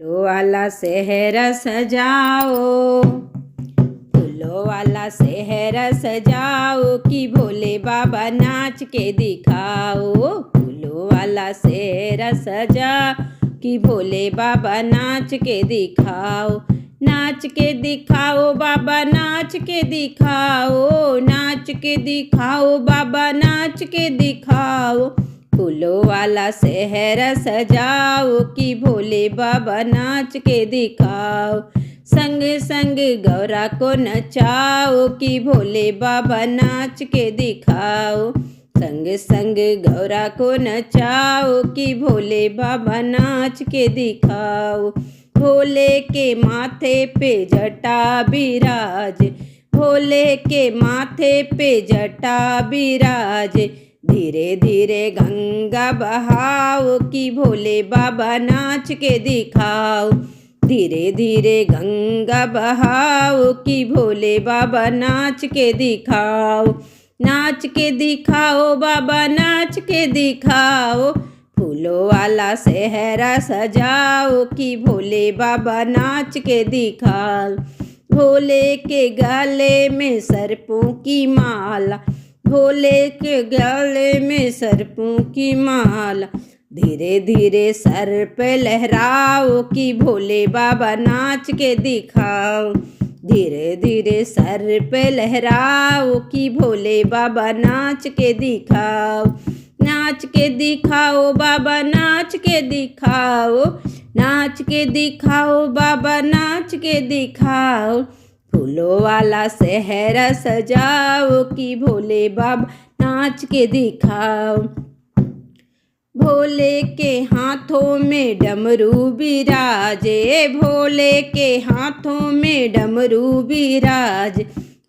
फूलों वाला शहर सजाओ, फूलों वाला शहर सजाओ कि भोले बाबा नाच के दिखाओ। फूलों वाला शहर सजा कि भोले बाबा नाच के दिखाओ। नाच के दिखाओ बाबा नाच के दिखाओ, नाच के दिखाओ बाबा नाच के दिखाओ। फूलों वाला शहर सजाओ कि भोले बाबा नाच के दिखाओ। संग संग गौरा को नचाओ कि भोले बाबा नाच के दिखाओ। संग संग गौरा को नचाओ कि भोले बाबा नाच के दिखाओ। भोले के माथे पे जटा बिराज, भोले के माथे पे जटा बिराज। धीरे धीरे गंगा बहाओ कि भोले बाबा नाच के दिखाओ। धीरे धीरे गंगा बहाओ कि भोले बाबा नाच के दिखाओ। नाच के दिखाओ बाबा नाच के दिखाओ। फूलों वाला शहरा सजाओ कि भोले बाबा नाच के दिखाओ। भोले के गले में सर्पों की माला, भोले के गले में सर्पों की माला। धीरे धीरे सर पे लहराओ कि भोले बाबा नाच के दिखाओ। धीरे धीरे सर पे लहराओ कि भोले बाबा नाच के दिखाओ। नाच के दिखाओ बाबा नाच के दिखाओ, नाच के दिखाओ बाबा नाच के दिखाओ। फूलों वाला शहर सजाओ कि भोले बाबा नाच के दिखाओ। भोले के हाथों में डमरू बिराजे, भोले के हाथों में डमरू बिराज।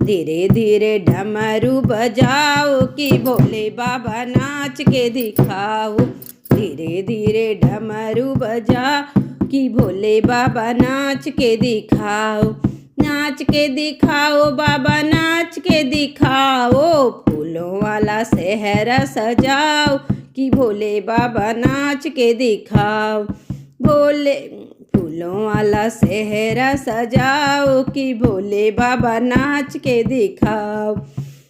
धीरे धीरे डमरू बजाओ कि भोले बाबा नाच के दिखाओ। धीरे धीरे डमरू बजाओ कि भोले बाबा नाच के दिखाओ। नाच के दिखाओ बाबा नाच के दिखाओ। फूलों वाला शहर सजाओ कि भोले बाबा नाच के दिखाओ। भोले फूलों वाला शहर सजाओ कि भोले बाबा नाच के दिखाओ।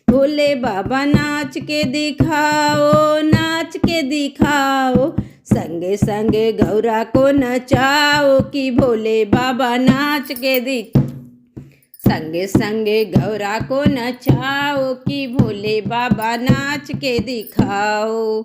भोले बाबा नाच के दिखाओ, नाच के दिखाओ। संग संग गौरा को नचाओ कि भोले बाबा नाच के दिखाओ। संग संग गौरा को नचाओ कि भोले बाबा नाच के दिखाओ।